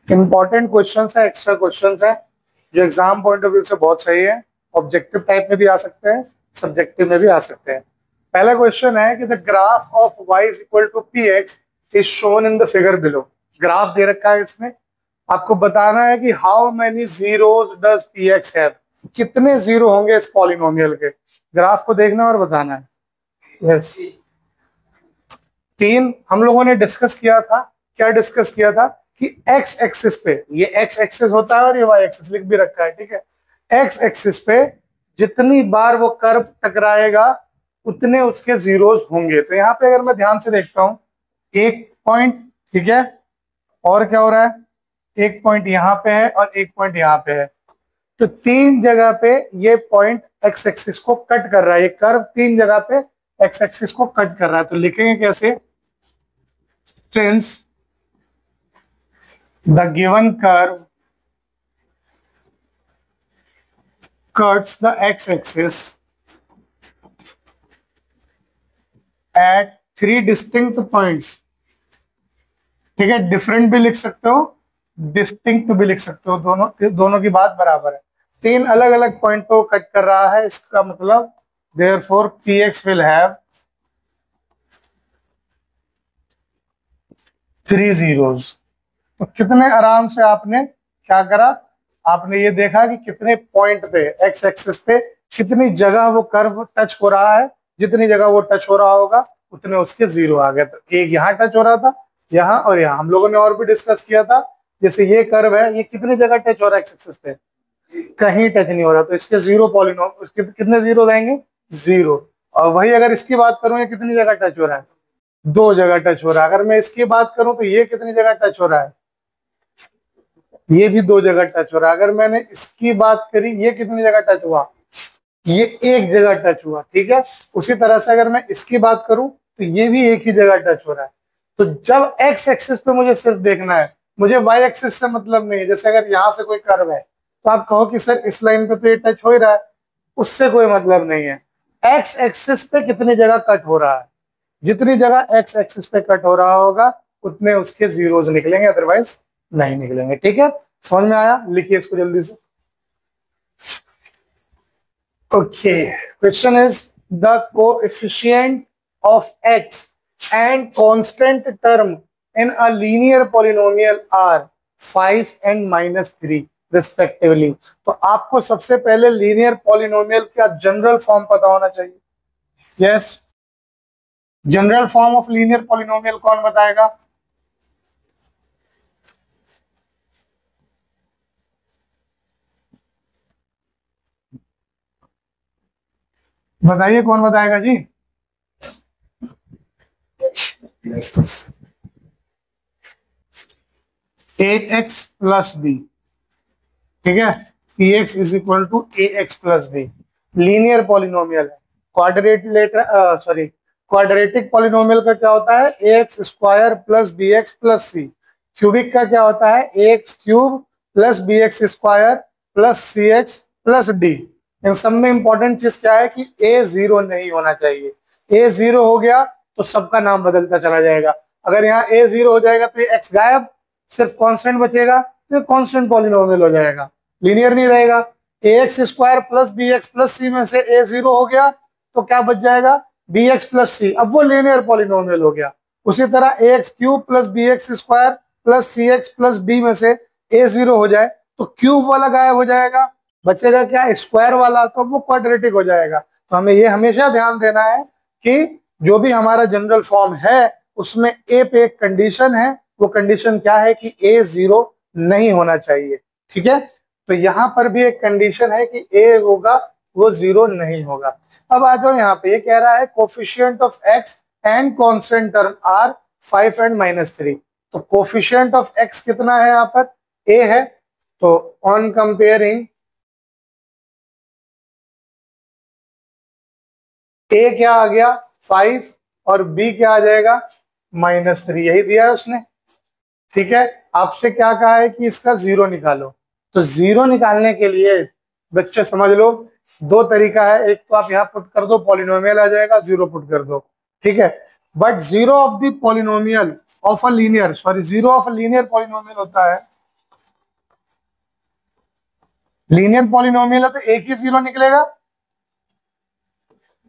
Important questions है, extra questions है जो एग्जाम पॉइंट ऑफ व्यू से बहुत सही है। ऑब्जेक्टिव टाइप में भी आ सकते हैं, सब्जेक्टिव में भी आ सकते हैं। पहला क्वेश्चन है कि the graph of y is equal to P x is shown in the figure below. Graph दे रखा है, इसमें आपको बताना है कि how many zeros does P X have, कितने जीरो होंगे इस पॉलिनोमियल के। ग्राफ को देखना और बताना है। यस, 3 हम लोगों ने डिस्कस किया था। क्या डिस्कस किया था कि एक्स एक्सिस पे, ये एक्स एक्सिस होता है और ये वाई एक्सिस लिख भी रखा है, ठीक है। एक्स एक्सिस पे जितनी बार वो कर्व टकराएगा उतने उसके जीरोस होंगे। तो यहाँ पे अगर मैं ध्यान से देखता हूं, एक पॉइंट, ठीक है, और क्या हो रहा है, एक पॉइंट यहाँ पे है और एक पॉइंट यहाँ पे है। तो 3 जगह पे ये पॉइंट एक्स एक्सिस को कट कर रहा है, ये कर्व 3 जगह पे एक्स एक्सिस को कट कर रहा है। तो लिखेंगे कैसे, since the given curve cuts the x-axis at 3 distinct points, ठीक है। डिफरेंट भी लिख सकते हो, डिस्टिंक्ट भी लिख सकते हो, दोनों की बात बराबर है। 3 अलग अलग पॉइंट पे कट कर रहा है, इसका मतलब therefore px will have 3 zeros। तो कितने आराम से आपने क्या करा, आपने ये देखा कि कितने पॉइंट पे एक्स एक्सिस पे कितनी जगह वो कर्व टच हो रहा है, जितनी जगह वो टच हो रहा होगा उतने उसके जीरो आ गए। तो एक यहाँ टच हो रहा था, यहाँ और यहाँ। हम लोगों ने और भी डिस्कस किया था, जैसे ये कर्व है, ये कितनी जगह टच हो रहा है एक्स एक्सिस पे, कहीं टच नहीं हो रहा, तो इसके जीरो पॉलिनोम, कितने जीरो आएंगे, 0। और वही अगर इसकी बात करूं, ये कितनी जगह टच हो रहा है, 2 जगह टच हो रहा है। अगर मैं इसकी बात करूं तो ये कितनी जगह टच हो रहा है, ये भी 2 जगह टच हो रहा है। अगर मैंने इसकी बात करी, ये कितनी जगह टच हुआ, ये 1 जगह टच हुआ, ठीक है। उसी तरह से अगर मैं इसकी बात करूं तो ये भी एक ही जगह टच हो रहा है। तो जब एक्स एक्सिस पे मुझे सिर्फ देखना है, मुझे वाई एक्सिस से मतलब नहीं है। जैसे अगर यहां से कोई कर्व है तो आप कहो कि सर इस लाइन पे तो ये टच हो ही रहा है, उससे कोई मतलब नहीं है। एक्स एक्सिस पे कितनी जगह कट हो रहा है, जितनी जगह एक्स एक्सिस पे कट हो रहा होगा उतने उसके जीरोज निकलेंगे, अदरवाइज नहीं निकलेंगे, ठीक है। समझ में आया, लिखिए इसको जल्दी से। Okay, question is the coefficient of x and constant term in a linear polynomial are 5 and -3 respectively. तो आपको सबसे पहले लीनियर पॉलिनोमियल का जनरल फॉर्म पता होना चाहिए। Yes, general form of linear polynomial कौन बताएगा, बताइए कौन बताएगा जी। ए एक्स प्लस बी, ठीक है, p x is equal to a x plus b. Linear polynomial है। क्वाड्रेटिक पॉलिनोमियल का क्या होता है, A X square plus B X plus C. Cubic का क्या होता है, A X cube plus B X square plus C X plus D. इन सब में इंपॉर्टेंट चीज क्या है कि ए 0 नहीं होना चाहिए। ए 0 हो गया तो सबका नाम बदलता चला जाएगा। अगर यहाँ ए 0 हो जाएगा तो ये एक्स गायब, सिर्फ कांस्टेंट बचेगा, तो कांस्टेंट पॉलिनोमियल हो जाएगा, लीनियर नहीं रहेगा। A X square plus B X plus C में से ए 0 हो गया तो क्या बच जाएगा, बी एक्स प्लस सी, अब वो लीनियर पॉलिनोमियल हो गया। उसी तरह A X cube plus B X square plus C X plus D में से ए 0 हो जाए तो क्यूब वाला गायब हो जाएगा, बचेगा क्या, स्क्वायर वाला, तो वो क्वाड्रेटिक हो जाएगा। तो हमें ये हमेशा ध्यान देना है कि जो भी हमारा जनरल फॉर्म है उसमें ए पे एक कंडीशन है, वो कंडीशन क्या है कि ए 0 नहीं होना चाहिए, ठीक है। तो यहां पर भी एक कंडीशन है कि ए होगा वो 0 नहीं होगा। अब आ जाओ, यहाँ पे ये कह रहा है coefficient of x and constant term are 5 and -3। तो कोफिशिएंट ऑफ एक्स कितना है, यहाँ पर ए है, तो ऑन कंपेयरिंग ए क्या आ गया 5 और बी क्या आ जाएगा -3, यही दिया है उसने, ठीक है। आपसे क्या कहा है कि इसका 0 निकालो। तो 0 निकालने के लिए बच्चे समझ लो 2 तरीका है। एक तो आप यहाँ पुट कर दो, पॉलिनोमियल आ जाएगा, 0 पुट कर दो, ठीक है। But 0 of the polynomial of a linear, 0 of a linear polynomial होता है लीनियर पॉलिनोमियल है तो एक ही जीरो निकलेगा,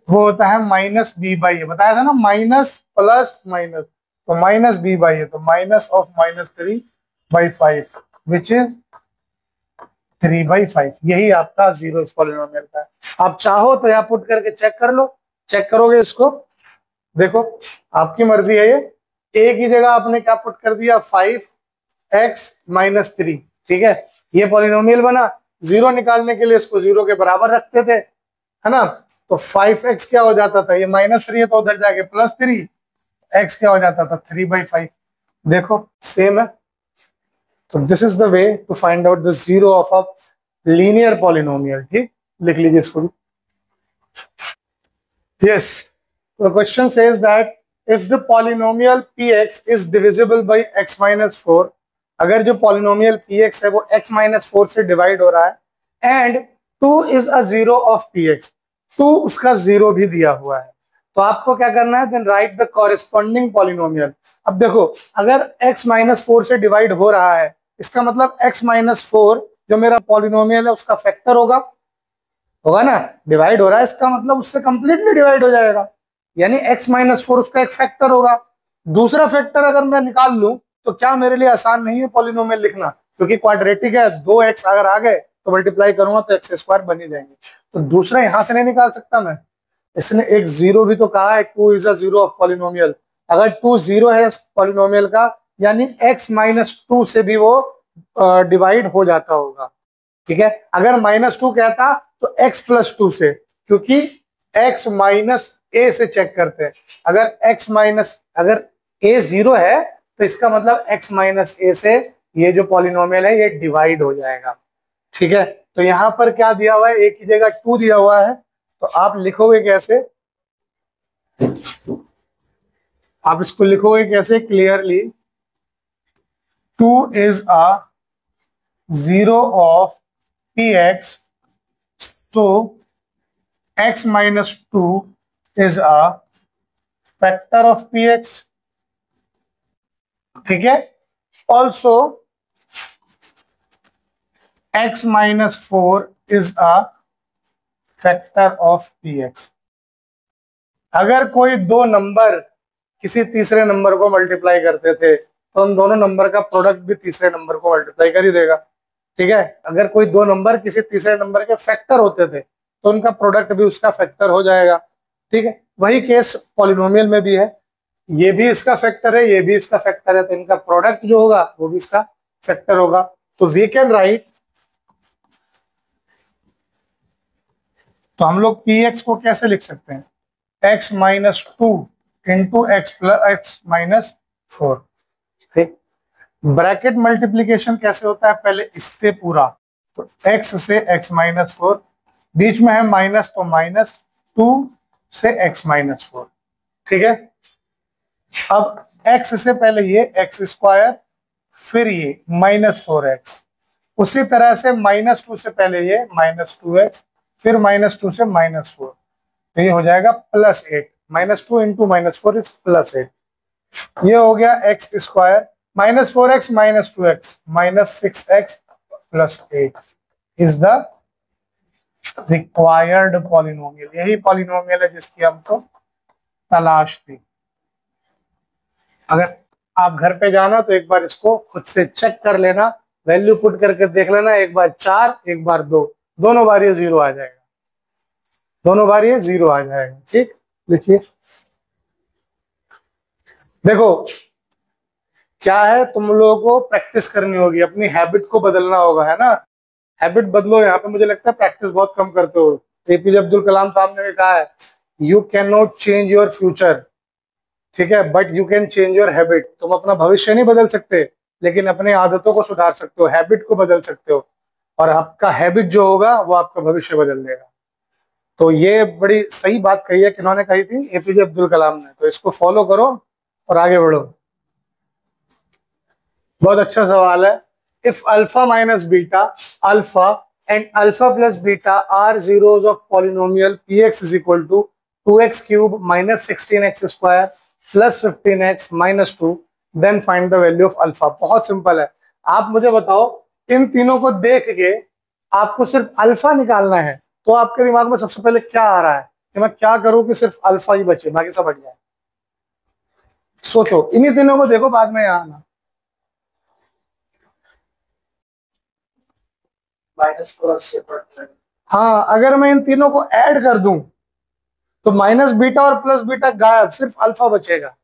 वो होता है माइनस बी बाई ए, बताया था ना, माइनस प्लस माइनस, तो माइनस बी बाई ए, तो माइनस ऑफ -3/5 विच इज 3/5, यही आपका जीरो इस पॉलिनोमियल का है। आप चाहो तो यहाँ पुट करके चेक कर लो, चेक करोगे इसको, देखो आपकी मर्जी है, ये ए की जगह आपने क्या पुट कर दिया, 5x-3, ठीक है, ये पॉलिनोमियल बना। जीरो निकालने के लिए इसको जीरो के बराबर रखते थे, है ना, तो 5x क्या हो जाता था, ये -3 है तो उधर जाके +3, x क्या हो जाता था 3/5, देखो सेम है। तो this is the way to find out the zero of a linear polynomial, ठीक, लिख लीजिए इसको भी। Yes, the question says that if the polynomial px is divisible by x minus 4, अगर जो polynomial px है वो x minus 4 से डिवाइड हो रहा है, and 2 is a zero of px, 2 उसका जीरो भी दिया हुआ है, तो आपको क्या करना है, then write the corresponding polynomial। अब देखो अगर x minus 4 से डिवाइड हो रहा है, इसका मतलब x minus 4 जो मेरा पॉलिनोमियल है उसका फैक्टर होगा ना, डिवाइड हो रहा है इसका मतलब उससे कंप्लीटली डिवाइड हो जाएगा, यानी x माइनस 4 उसका एक फैक्टर होगा। दूसरा फैक्टर अगर मैं निकाल लूं तो क्या मेरे लिए आसान नहीं है पॉलिनोमियल लिखना, क्योंकि क्वाड्रेटिक है, 2x अगर आ गए तो मल्टीप्लाई करूंगा तो x² बन ही जाएंगे, तो दूसरा यहां से नहीं निकाल सकता मैं, इसने एक जीरो भी तो कहा है, 2 is a zero of polynomial, अगर 2 जीरो है पॉलिनोमियल का, यानी x माइनस 2 से भी वो डिवाइड हो जाता होगा, ठीक है। अगर -2 कहता तो x प्लस 2 से, क्योंकि x माइनस ए से चेक करते हैं, अगर a जीरो है तो इसका मतलब x माइनस ए से ये जो पॉलिनोमियल है ये डिवाइड हो जाएगा, ठीक है। तो यहां पर क्या दिया हुआ है, a की जगह 2 दिया हुआ है, तो आप लिखोगे कैसे, आप इसको लिखोगे कैसे clearly, 2 is a zero of px, so x minus 2 is a factor of px, ठीक है। Also x minus 4 is a factor of px। अगर कोई दो नंबर किसी तीसरे नंबर को मल्टीप्लाई करते थे तो उन दोनों नंबर का प्रोडक्ट भी तीसरे नंबर को मल्टीप्लाई कर ही देगा, ठीक है। अगर कोई दो नंबर किसी तीसरे नंबर के फैक्टर होते थे तो उनका प्रोडक्ट भी उसका फैक्टर हो जाएगा, ठीक है। वही केस पॉलिनोमियल में भी है, ये भी इसका फैक्टर है, ये भी इसका फैक्टर है, तो इनका प्रोडक्ट जो होगा वो भी इसका फैक्टर होगा। तो वी कैन राइट, तो हम लोग px को कैसे लिख सकते हैं, x minus 2 into x plus x minus 4, ठीक। ब्रैकेट मल्टीप्लीकेशन कैसे होता है, पहले इससे पूरा, तो x से x माइनस 4, बीच में है माइनस तो -2 से x माइनस 4, ठीक है। अब x से पहले ये x², फिर ये -4x, उसी तरह से -2 से पहले ये -2x, फिर -2 से -4, तो ये हो जाएगा +8, -2 इंटू -4 इज +8, ये हो गया x², -4x -2x -6x +8 is the required polynomial, यही पॉलिनोमियल है जिसकी हमको तलाश थी। अगर आप घर पे जाना तो एक बार इसको खुद से चेक कर लेना, वैल्यू पुट करके देख लेना, एक बार 4 एक बार 2, दोनों बार ये 0 आ जाएगा, दोनों बार ये 0 आ जाएगा, ठीक। लिखिए, देखो क्या है, तुम लोगों को प्रैक्टिस करनी होगी, अपनी हैबिट को बदलना होगा, है ना, हैबिट बदलो। यहाँ पे मुझे लगता है प्रैक्टिस बहुत कम करते हो। एपीजे अब्दुल कलाम साहब ने भी कहा है, you can not change your future, ठीक है, but you can change your habit. तुम अपना भविष्य नहीं बदल सकते, लेकिन अपनी आदतों को सुधार सकते हो, हैबिट को बदल सकते हो, और आपका हैबिट जो होगा वो आपका भविष्य बदल देगा। तो ये बड़ी सही बात कही है, किन्होंने कही थी, एपीजे अब्दुल कलाम ने, तो इसको फॉलो करो और आगे बढ़ो। बहुत अच्छा सवाल है। If alpha minus beta, alpha and alpha plus beta are zeros of polynomial px is equal to 2x cube minus 16x square plus 15x minus 2, then find the value of alpha. बहुत simple है, आप मुझे बताओ इन तीनों को देख के आपको सिर्फ अल्फा निकालना है, तो आपके दिमाग में सबसे पहले क्या आ रहा है कि मैं क्या करूं कि सिर्फ अल्फा ही बचे, बाकी सब हट जाए। सोचो, इन्हीं तीनों को देखो, बाद में यहाँ आना। Minus plus. हाँ, अगर मैं इन तीनों को ऐड कर दूं तो माइनस बीटा और प्लस बीटा गायब, सिर्फ अल्फा बचेगा।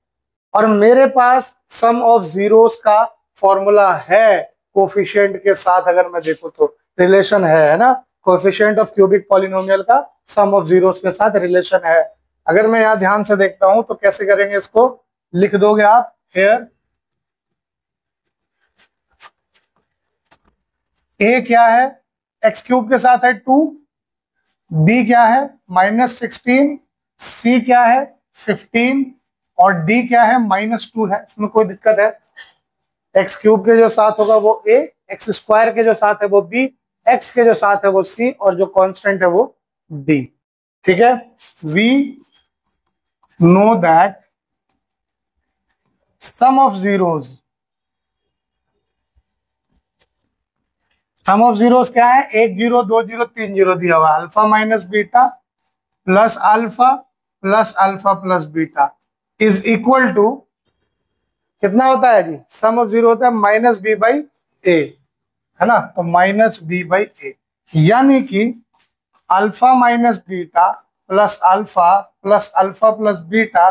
और मेरे पास सम ऑफ जीरोस का फॉर्मूला है कोफिशिएंट के साथ, अगर मैं देखूं तो रिलेशन है ना, कोफिशिएंट ऑफ क्यूबिक पॉलिनोमियल का सम ऑफ जीरोस के साथ रिलेशन है। अगर मैं यहां ध्यान से देखता हूं तो कैसे करेंगे इसको, लिख दोगे आप हियर ए क्या है, एक्स क्यूब के साथ है 2, बी क्या है -16, सी क्या है 15 और डी क्या है -2 है। इसमें कोई दिक्कत है? एक्स क्यूब के जो साथ होगा वो ए, एक्स स्क्वायर के जो साथ है वो बी, एक्स के जो साथ है वो सी और जो कांस्टेंट है वो डी। ठीक है, we know that sum of zeros, sum of zeros क्या है, 1 जीरो 2 जीरो 3 जीरो दिया हुआ, alpha minus beta plus alpha plus alpha plus beta is equal to कितना होता है जी, सम ऑफ जीरो होता है माइनस बी बाई ए, है ना, तो माइनस बी बाई ए, यानी कि alpha minus beta plus alpha plus beta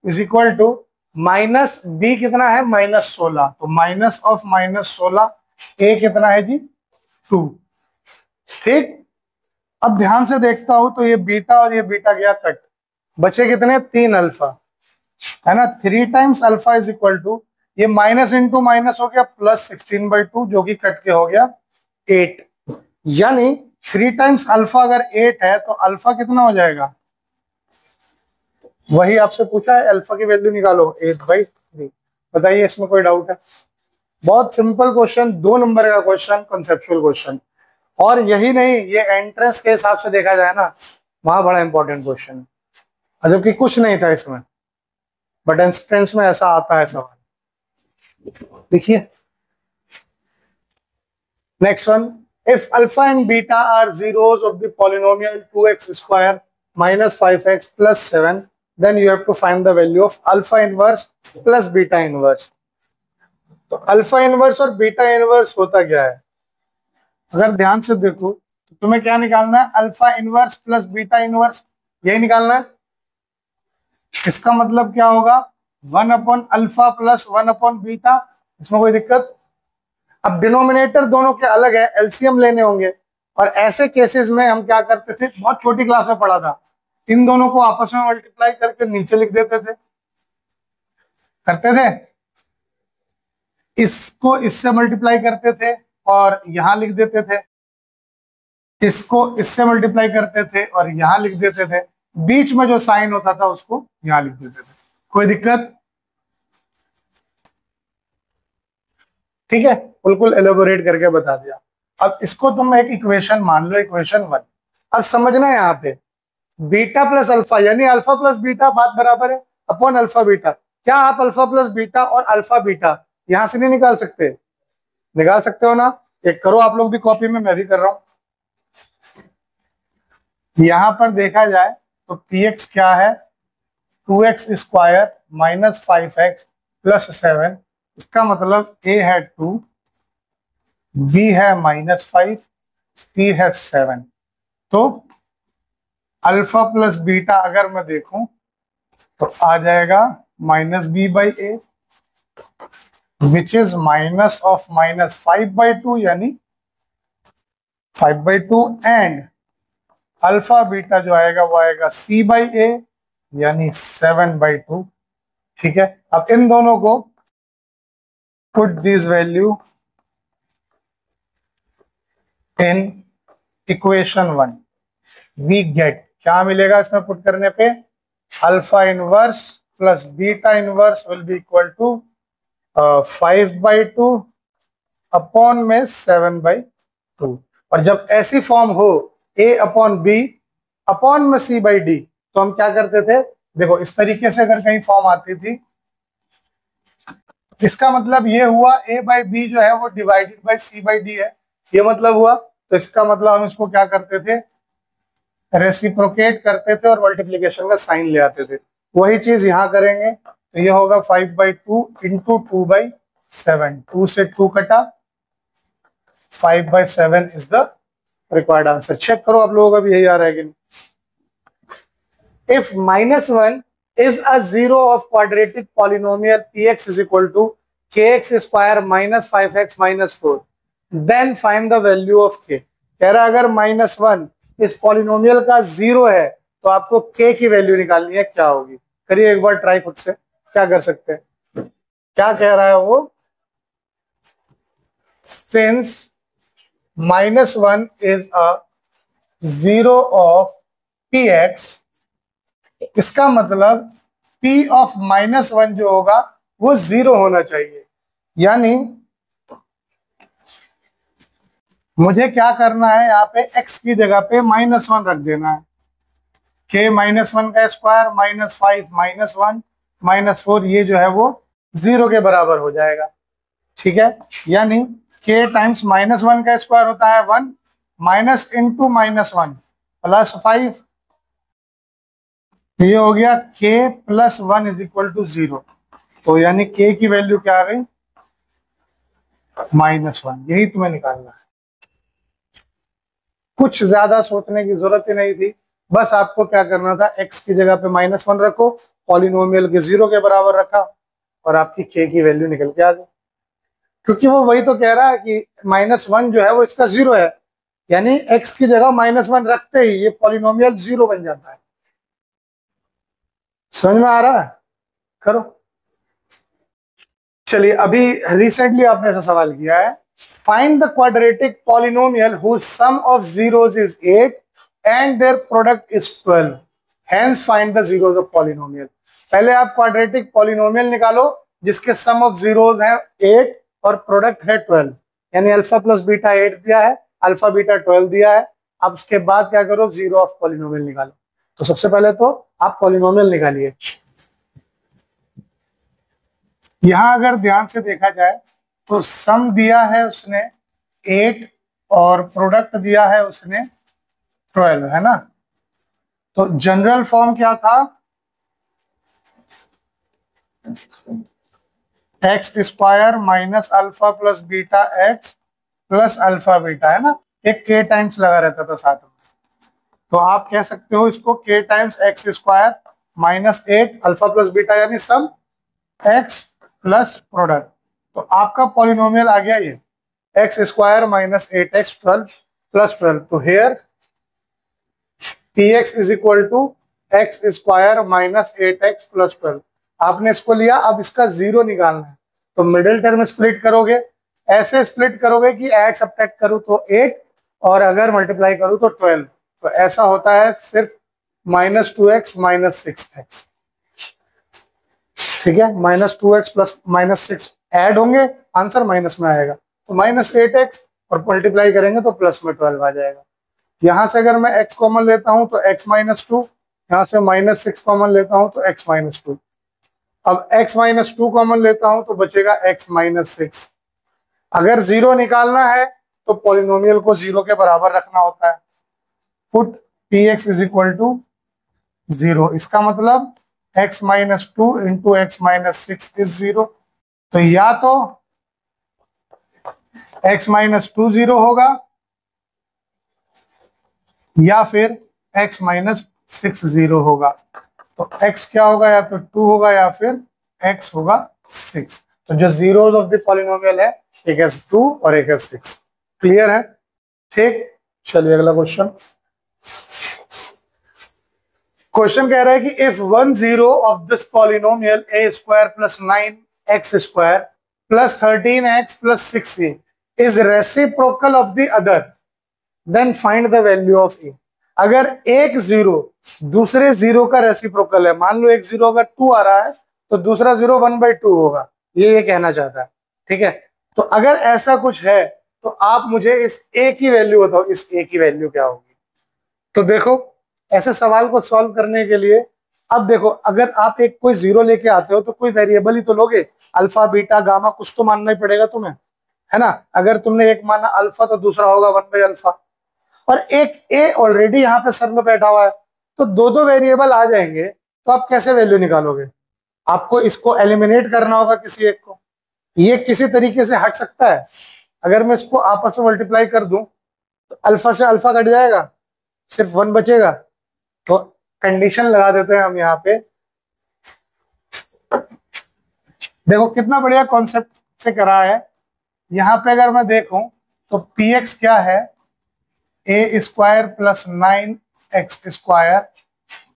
is equal to minus b कितना है -16, तो माइनस ऑफ -16 ए कितना है जी 2। ठीक, अब ध्यान से देखता हूं तो ये बीटा और ये बीटा गया कट, बचे कितने 3 अल्फा, है ना, 3 times alpha is equal to, ये माइनस इंटू माइनस हो गया +16/2 जो कि कट के हो गया 8, यानी 3 टाइम्स अल्फा अगर 8 है तो अल्फा कितना हो जाएगा, वही आपसे पूछा है, अल्फा की वैल्यू निकालो 8/3। बताइए इसमें कोई डाउट है? बहुत सिंपल क्वेश्चन, 2 नंबर का क्वेश्चन, कंसेप्चुअल क्वेश्चन, और यही नहीं, ये एंट्रेंस के हिसाब से देखा जाए ना, वहां बड़ा इंपॉर्टेंट क्वेश्चन है, जबकि कुछ नहीं था इसमें, बट एंट्रेंस में ऐसा आता है सवाल। देखिए next one, if alpha and beta are zeros of the polynomial 2x square -5x + 7, then you have to find the value of alpha inverse plus beta inverse। तो अल्फा इनवर्स और beta inverse होता क्या है, अगर ध्यान से देखो तो तुम्हें क्या निकालना है, alpha inverse plus beta inverse, यही निकालना है। इसका मतलब क्या होगा, 1/अल्फा प्लस 1/बीटा, इसमें कोई दिक्कत? अब डिनोमिनेटर दोनों के अलग है, एलसीएम लेने होंगे, और ऐसे केसेस में हम क्या करते थे, बहुत छोटी क्लास में पढ़ा था, इन दोनों को आपस में मल्टीप्लाई करके नीचे लिख देते थे, करते थे, इसको इससे मल्टीप्लाई करते थे और यहां लिख देते थे, इसको इससे मल्टीप्लाई करते थे और यहां लिख देते थे, बीच में जो साइन होता था उसको यहां लिख देते थे। कोई दिक्कत? ठीक है, बिल्कुल एलोबोरेट करके बता दिया। अब इसको तुम एक इक्वेशन मान लो, इक्वेशन 1। अब समझना है यहाँ पे, बीटा प्लस अल्फा यानी अल्फा प्लस बीटा बात बराबर है अपॉन अल्फा बीटा। क्या आप अल्फा प्लस बीटा और अल्फा बीटा यहां से नहीं निकाल सकते? निकाल सकते हो ना, एक करो आप लोग भी कॉपी में, मैं भी कर रहा हूं। यहां पर देखा जाए तो px क्या है, 2x स्क्वायर -5x + 7, इसका मतलब a है 2, b है -5, c है 7। तो अल्फा प्लस बीटा अगर मैं देखूं तो आ जाएगा -b/a, which is minus of -5/2 यानी 5/2, एंड अल्फा बीटा जो आएगा वो आएगा c/a यानी 7/2। ठीक है, अब इन दोनों को put this value in equation 1, we get, क्या मिलेगा इसमें पुट करने पे, alpha inverse plus beta inverse will be equal to 5/2 upon में 7/2। और जब ऐसी फॉर्म हो a/b अपॉन में c/d, तो हम क्या करते थे, देखो इस तरीके से अगर कहीं फॉर्म आती थी, इसका मतलब ये हुआ a/b जो है वो डिवाइडेड बाय c/d है, ये मतलब हुआ। तो इसका मतलब हम इसको क्या करते थे, रेसिप्रोकेट करते थे और मल्टीप्लीकेशन का साइन ले आते थे। वही चीज यहाँ करेंगे, तो ये होगा 5/2 इंटू 2/7, 2 से 2 कटा, 5/7 is the required answer. Check करो आप लोगों का भी यही आ रहा है कि नहीं। If -1 is a zero of quadratic polynomial px is equal to kx square minus 5x minus 4, then find the value of k। कह रहा है अगर -1 इस पॉलिनोमियल का जीरो है तो आपको k की वैल्यू निकालनी है, क्या होगी। करिए एक बार ट्राई खुद से, क्या कर सकते हैं। क्या कह रहा है वो, since -1 is a zero of px, इसका मतलब p ऑफ -1 जो होगा वो 0 होना चाहिए। यानी मुझे क्या करना है, यहाँ पे x की जगह पे -1 रख देना है। k -1 का स्क्वायर -5 -1 -4, ये जो है वो 0 के बराबर हो जाएगा। ठीक है, यानी k टाइम्स -1 का स्क्वायर होता है 1, माइनस इंटू -1 प्लस 5, ये हो गया k + 1 = 0। तो यानी k की वैल्यू क्या आ गई, -1। यही तुम्हें निकालना है, कुछ ज्यादा सोचने की जरूरत ही नहीं थी। बस आपको क्या करना था, x की जगह पे -1 रखो, पॉलिनोमियल के 0 के बराबर रखा और आपकी k की वैल्यू निकल के आ गई। क्योंकि वो वही तो कह रहा है कि -1 जो है वो इसका 0 है, यानी x की जगह -1 रखते ही ये पॉलिनोमियल 0 बन जाता है। समझ में आ रहा है, करो। चलिए, अभी रिसेंटली आपने ऐसा सवाल किया है, find the quadratic polynomial whose sum of zeros is 8 and their product is 12, hence find the zeros of polynomial. पहले आप क्वाड्रेटिक पॉलिनोमियल निकालो जिसके सम ऑफ जीरोस है 8 और प्रोडक्ट है 12, यानी अल्फा प्लस बीटा 8 दिया है, अल्फा बीटा 12 दिया है। अब उसके बाद क्या करो, जीरो ऑफ पॉलिनोमियल निकालो। तो सबसे पहले तो आप पॉलिनोमियल निकालिए। यहां अगर ध्यान से देखा जाए तो सम दिया है उसने 8 और प्रोडक्ट दिया है उसने 12, है ना। तो जनरल फॉर्म क्या था, x² minus alpha plus beta x plus alpha beta, है ना। एक k टाइम्स लगा रहता था साथ में, तो आप कह सकते हो इसको k times x² minus 8 alpha plus beta, यानी सम x प्लस प्रोडक्ट। तो आपका पॉलिनोमियल आ गया ये x² माइनस 8x 12 प्लस 12। तो hair px = x² minus 8x plus 12। आपने इसको लिया, अब इसका 0 निकालना है, तो मिडिल टर्म स्प्लिट करोगे, ऐसे स्प्लिट करोगे कि ऐड सब्ट्रैक्ट करूं तो 8 और अगर मल्टीप्लाई करूं तो 12। तो ऐसा होता है सिर्फ -2x माइनस 6x। ठीक है, -2x प्लस -6 ऐड होंगे, आंसर माइनस में आएगा, तो -8x और मल्टीप्लाई करेंगे तो प्लस में 12 आ जाएगा। यहां से अगर मैं x कॉमन लेता हूं तो x - 2, यहां से -6 कॉमन लेता हूं तो x - 2। अब x - 2 कॉमन लेता हूं तो बचेगा x - 6। अगर 0 निकालना है तो पॉलिनोमियल को 0 के बराबर रखना होता है। पुट px = 0, इसका मतलब x - 2 इंटू x - 6 इज 0। तो या तो x - 2 0 होगा या फिर x - 6 0 होगा। तो x क्या होगा, या तो 2 होगा या फिर x होगा 6। तो जो जीरोस ऑफ द पॉलिनोमियल है, एक है 2 और एक है 6। क्लियर है, ठीक। चलिए अगला क्वेश्चन। क्वेश्चन कह रहा है कि if 1 0 of this polynomial a² + 9x² + 13x + 6a is reciprocal of the other, then find the value of a। अगर एक 0 दूसरे 0 का रेसिप्रोकल है, मान लो एक 0 अगर 2 आ रहा है तो दूसरा 0 1/2 होगा, ये कहना चाहता है। ठीक है, तो अगर ऐसा कुछ है तो आप मुझे इस a की वैल्यू बताओ, इस a की वैल्यू क्या होगी। तो देखो, ऐसे सवाल को सॉल्व करने के लिए, अब देखो, अगर आप एक कोई 0 लेके आते हो तो कोई वेरिएबल ही तो लोगे, अल्फा बीटा गामा कुछ तो मानना ही पड़ेगा तुम्हें, है ना। अगर तुमने एक माना अल्फा तो दूसरा होगा 1/अल्फा, और एक ए ऑलरेडी यहाँ पे सर में बैठा हुआ है, तो दो दो वेरिएबल आ जाएंगे, तो आप कैसे वैल्यू निकालोगे? आपको इसको एलिमिनेट करना होगा किसी एक को। ये किसी तरीके से हट सकता है? अगर मैं इसको आपस में मल्टीप्लाई कर दूं तो अल्फा से अल्फा कट जाएगा, सिर्फ 1 बचेगा। तो कंडीशन लगा देते हैं हम यहाँ पे। देखो कितना बढ़िया कॉन्सेप्ट से करा है। यहाँ पे अगर मैं देखूं तो पी एक्स क्या है, A square plus 9x square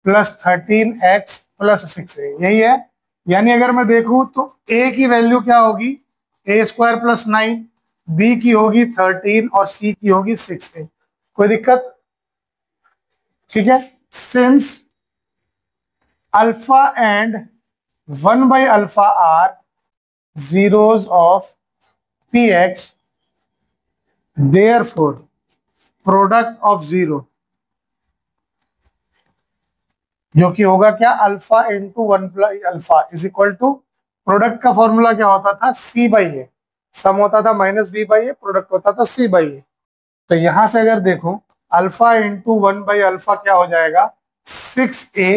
plus 13x plus 6a, यही है। यानी अगर मैं देखूं तो a की वैल्यू क्या होगी, ए स्क्वायर प्लस 9, बी की होगी 13 और सी की होगी 6a। कोई दिक्कत? ठीक है। सिंस अल्फा एंड 1/अल्फा are zeros of px, therefore product of zero, जो कि होगा क्या, अल्फा इंटू 1/अल्फा इज इक्वल टू, प्रोडक्ट का फॉर्मूला क्या होता था, c/a, सम होता था -b/a, प्रोडक्ट होता था c/a। तो यहां से अगर देखो अल्फा इंटू 1/अल्फा क्या हो जाएगा, 6a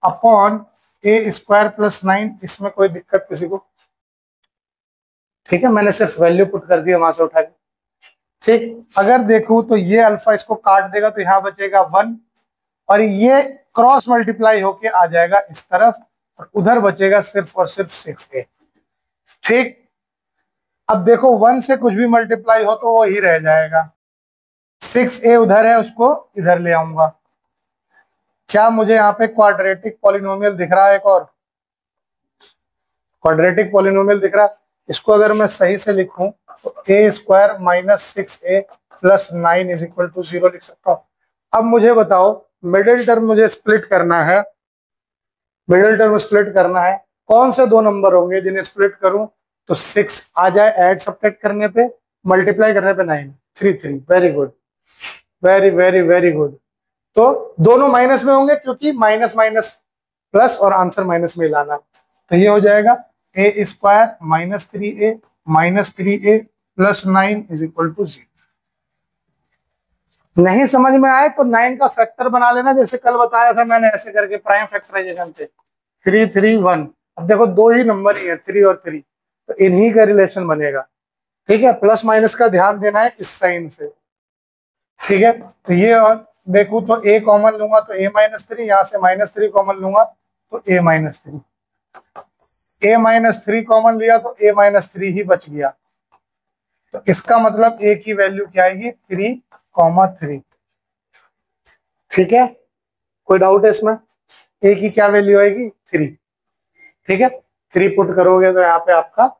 अपॉन ए स्क्वायर प्लस 9। इसमें कोई दिक्कत किसी को? ठीक है, मैंने सिर्फ वैल्यू पुट कर दी वहां से उठा के। ठीक, अगर देखूं तो ये अल्फा इसको काट देगा तो यहाँ बचेगा 1, और ये क्रॉस मल्टीप्लाई होके आ जाएगा इस तरफ, और उधर बचेगा सिर्फ और सिर्फ 6a। ठीक, अब देखो 1 से कुछ भी मल्टीप्लाई हो तो वो ही रह जाएगा। 6a उधर है, उसको इधर ले आऊंगा। क्या मुझे यहाँ पे क्वाड्रेटिक पॉलिनोमियल दिख रहा है? एक और क्वाड्रेटिक पॉलिनोमियल दिख रहा है। इसको अगर मैं सही से लिखूं तो A square minus 6a plus 9 is equal to 0 लिख सकता हूं। अब मुझे बताओ, मिडिल टर्म मुझे स्प्लिट करना है, मिडिल टर्म स्प्लिट करना है, कौन से दो नंबर होंगे जिन्हें स्प्लिट करूं तो 6 आ जाए ऐड सब्ट्रैक्ट करने पे, मल्टीप्लाई करने पे 9, 3 3। Very good, very very very good. तो दोनों माइनस में होंगे क्योंकि माइनस माइनस प्लस और आंसर माइनस में लाना। तो ये हो जाएगा A square -3a plus 9 is equal to 0। नहीं समझ में आए तो 9 का फैक्टर बना लेना, जैसे कल बताया था मैंने, ऐसे करके प्राइम फैक्टराइजेशन पे 3 3 1। अब देखो दो ही नंबर ही है 3 और 3, तो इन्हीं का रिलेशन बनेगा। ठीक है, प्लस माइनस का ध्यान देना है इस साइन से। ठीक है, तो ये और देखूं तो a कॉमन लूंगा तो a-3, यहाँ से -3 कॉमन लूंगा तो a-3, a-3 कॉमन लिया तो a-3 ही बच गया। तो इसका मतलब a की वैल्यू क्या आएगी, 3,3। ठीक है, कोई डाउट है इसमें? a की क्या वैल्यू आएगी, 3। ठीक है, 3 पुट करोगे तो यहाँ पे आपका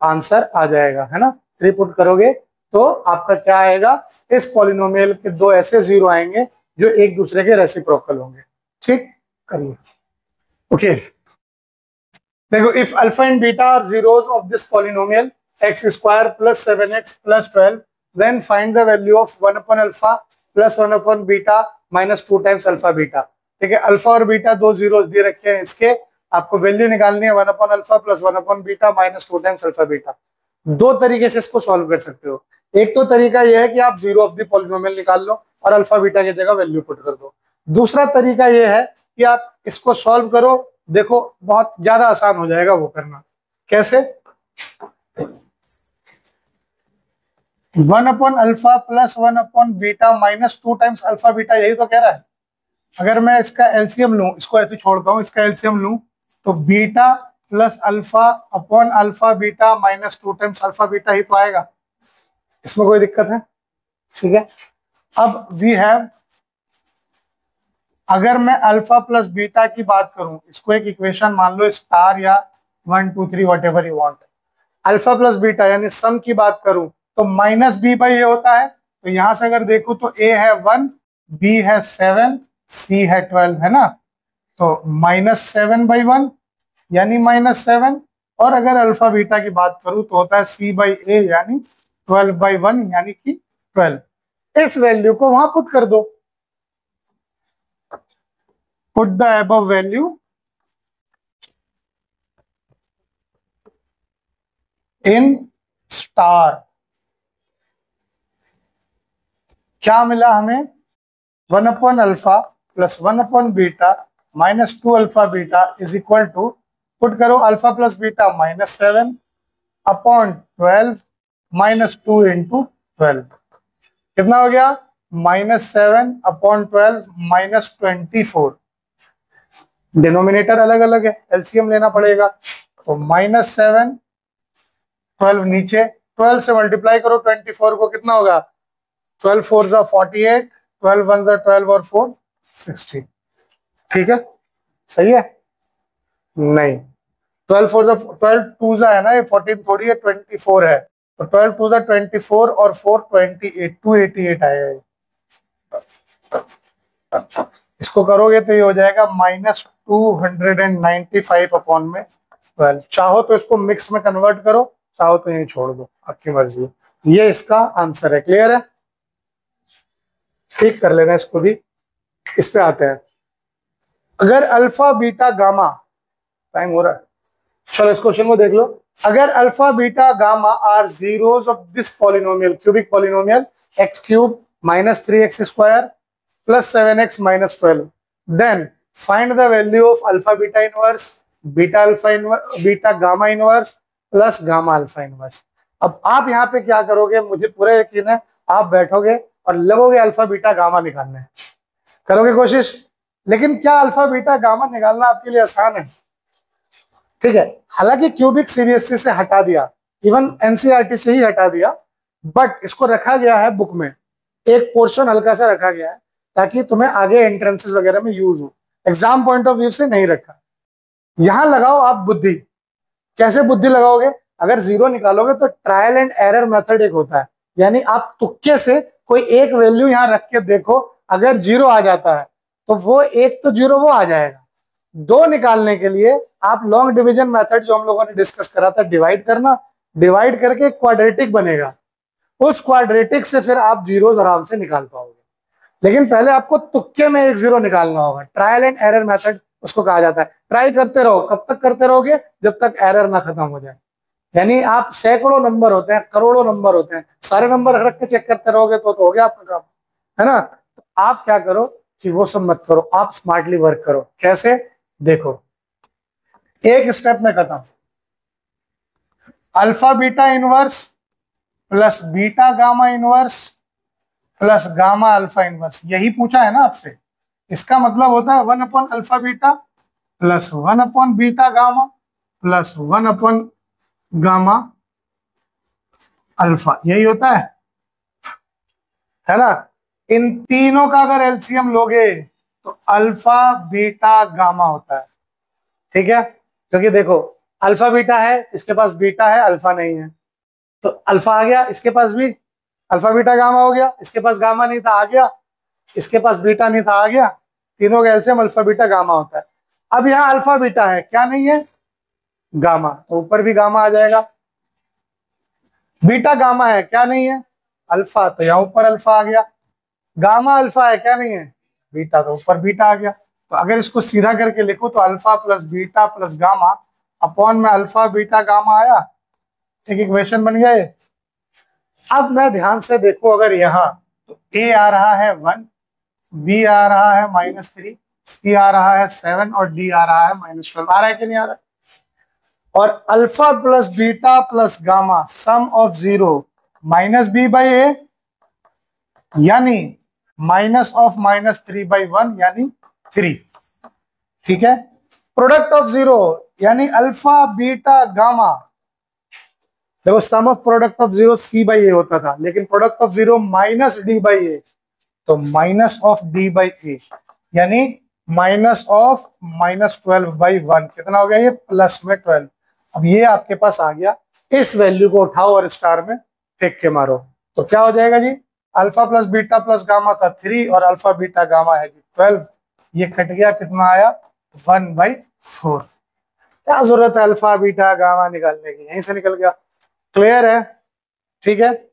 आंसर आ जाएगा, है ना। 3 पुट करोगे तो आपका क्या आएगा, इस पॉलिनोमियल के दो ऐसे जीरो आएंगे जो एक दूसरे के रेसिप्रोकल होंगे। ठीक, करिए। ओके, देखो if alpha and beta are zeros of this polynomial x square plus 7x plus 12, then find the value of 1/अल्फा प्लस 1/बीटा माइनस 2 टाइम्स अल्फा बीटा। ठीक है, अल्फा और बीटा दो जीरोस दे रखे हैं, इसके आपको वैल्यू निकालनी है 1/अल्फा प्लस 1/बीटा माइनस 2 टाइम्स अल्फा बीटा। दो तरीके से इसको सॉल्व कर सकते हो। एक तो तरीका यह है कि आप जीरो ऑफ द पॉलिनोमियल निकाल लो और अल्फा बीटा की जगह वैल्यू पुट कर दो। दूसरा तरीका यह है कि आप इसको सॉल्व करो, देखो बहुत ज्यादा आसान हो जाएगा वो करना। कैसे? 1/अल्फा प्लस 1/बीटा माइनस 2 टाइम्स अल्फा बीटा, यही तो कह रहा है। अगर मैं इसका एलसीएम लूं, इसको ऐसे छोड़ता हूं, इसका एलसीएम लूं तो beta plus alpha upon alpha beta minus 2 times alpha beta ही तो आएगा। इसमें कोई दिक्कत है? ठीक है, अब वी हैव, अगर मैं अल्फा प्लस बीटा की बात करूं, इसको एक इक्वेशन मान लो, स्टार या 1 2 3 what ever you want. Alpha plus beta यानी सम की बात करूं तो -b/a होता है। तो यहां से अगर देखूं तो a है 1, b है 7, c है 12, है ना। तो -7/1 यानी -7, और अगर अल्फा बीटा की बात करूं तो होता है c/a यानी 12/1 यानी कि 12। इस वैल्यू को वहां पुट कर दो, put the above value in star, क्या मिला हमें? 1/अल्फा प्लस 1/बीटा minus 2 alpha beta is equal to, put करो अल्फा प्लस बीटा -7/12 -2 इंटू 12, कितना हो गया? -7/12 -24। डिनोमिनेटर अलग अलग है, एलसीएम लेना पड़ेगा। तो -7, 12 नीचे, 12 से मल्टीप्लाई करो 24 को, कितना होगा? 12 4 जा 48, 12 1 जा 12 और 4 60। ठीक है, सही है? नहीं, 12 4 जा 12 2 जा है ना, ये 14 थोड़ी है, 24 है। तो 12 2 जा 24 और 4 28, 288 आएगा ये। इसको करोगे तो ये हो जाएगा -295/12। चाहो तो इसको मिक्स में कन्वर्ट करो, चाहो तो यही छोड़ दो, आपकी मर्जी है। ये इसका आंसर है। क्लियर है? ठीक कर लेना इसको भी। इस पे आते हैं, अगर अल्फा बीटा गामा, टाइम हो रहा है, चलो इस क्वेश्चन को देख लो। अगर alpha beta gamma are zeros of this polynomial, cubic polynomial x³ -3x² plus 7x minus 12, then find the value of alpha beta inverse, beta alpha inverse, beta gamma inverse plus gamma alpha inverse। अब आप यहाँ पे क्या करोगे, मुझे पूरा यकीन है आप बैठोगे और लगोगे अल्फा बीटा गामा निकालने, करोगे कोशिश। लेकिन क्या अल्फा बीटा गामा निकालना आपके लिए आसान है? ठीक है, हालांकि क्यूबिक सीबीएसई से हटा दिया, इवन एनसीईआरटी से ही हटा दिया, बट इसको रखा गया है बुक में, एक पोर्शन हल्का सा रखा गया है ताकि तुम्हें आगे एंट्रेंसेस वगैरह में यूज हो। एग्जाम पॉइंट ऑफ व्यू से नहीं रखा। यहां लगाओ आप बुद्धि। कैसे बुद्धि लगाओगे? अगर जीरो निकालोगे तो ट्रायल एंड एरर मेथड एक होता है, यानी आप तुक्के से कोई एक वैल्यू यहां रख के देखो, अगर जीरो आ जाता है तो वो एक तो जीरो वो आ जाएगा। दो निकालने के लिए आप लॉन्ग डिवीजन मेथड जो हम लोगों ने डिस्कस करा था, डिवाइड करना, डिवाइड करके क्वाड्रेटिक बनेगा, उस क्वाड्रेटिक से फिर आप जीरोस आराम से निकाल पाओगे। लेकिन पहले आपको तुक्के में एक जीरो निकालना होगा। ट्रायल एंड एरर मेथड उसको कहा जाता है। ट्राई करते रहो, कब तक करते रहोगे? जब तक एरर ना खत्म हो जाए। यानी आप सैकड़ों नंबर होते हैं, करोड़ों नंबर होते हैं, सारे नंबर रख के चेक करते रहोगे तो हो गया आपका काम, है ना? तो आप क्या करो कि वो सब मत करो, आप स्मार्टली वर्क करो। कैसे? देखो, एक स्टेप में खत्म। Alpha beta inverse plus beta gamma inverse plus gamma alpha inverse, यही पूछा है ना आपसे। इसका मतलब होता है 1/अल्फा बीटा प्लस 1/बीटा गामा प्लस 1/गामा अल्फा, यही होता है ना? इन तीनों का अगर एलसीएम लोगे तो अल्फा बीटा गामा होता है। ठीक है, क्योंकि देखो अल्फा बीटा है, इसके पास बीटा है, अल्फा नहीं है, तो अल्फा आ गया, इसके पास भी अल्फा बीटा गामा हो गया, इसके पास गामा नहीं था आ गया, इसके पास बीटा नहीं था आ गया, तीनों का एलसीएम अल्फा बीटा गामा होता है। अब यहाँ अल्फा बीटा है, क्या नहीं है? गामा, तो ऊपर भी गामा आ जाएगा। बीटा गामा है, क्या नहीं है? अल्फा, तो यहाँ ऊपर अल्फा आ गया। गामा अल्फा है, क्या नहीं है? बीटा, तो ऊपर बीटा आ गया। तो अगर इसको सीधा करके लिखो तो alpha plus beta plus gamma upon में अल्फा बीटा गामा आया, एक इक्वेशन बन गया ये। अब मैं ध्यान से देखो, अगर यहाँ तो ए आ रहा है 1, बी आ रहा है -3, सी आ रहा है 7 और डी आ रहा है -12। आ रहा है कि नहीं आ रहा है? और alpha plus beta plus gamma sum of 0 -b/a, यानी माइनस ऑफ -3/1 यानी 3। ठीक है, प्रोडक्ट ऑफ 0 यानी अल्फा बीटा गामा। देखो सम ऑफ प्रोडक्ट ऑफ 0 c/a होता था, लेकिन प्रोडक्ट ऑफ 0 -d/a, तो माइनस ऑफ d/a यानी माइनस ऑफ -12/1, कितना हो गया ये? प्लस में 12। अब ये आपके पास आ गया, इस वैल्यू को उठाओ और स्टार में फेंक के मारो, तो क्या हो जाएगा जी? Alpha plus beta plus gamma था 3 और अल्फा बीटा गामा है 12, ये कट गया, कितना आया? 1/4। क्या जरूरत है अल्फा बीटा गामा निकालने की, यहीं से निकल गया। क्लियर है? ठीक है।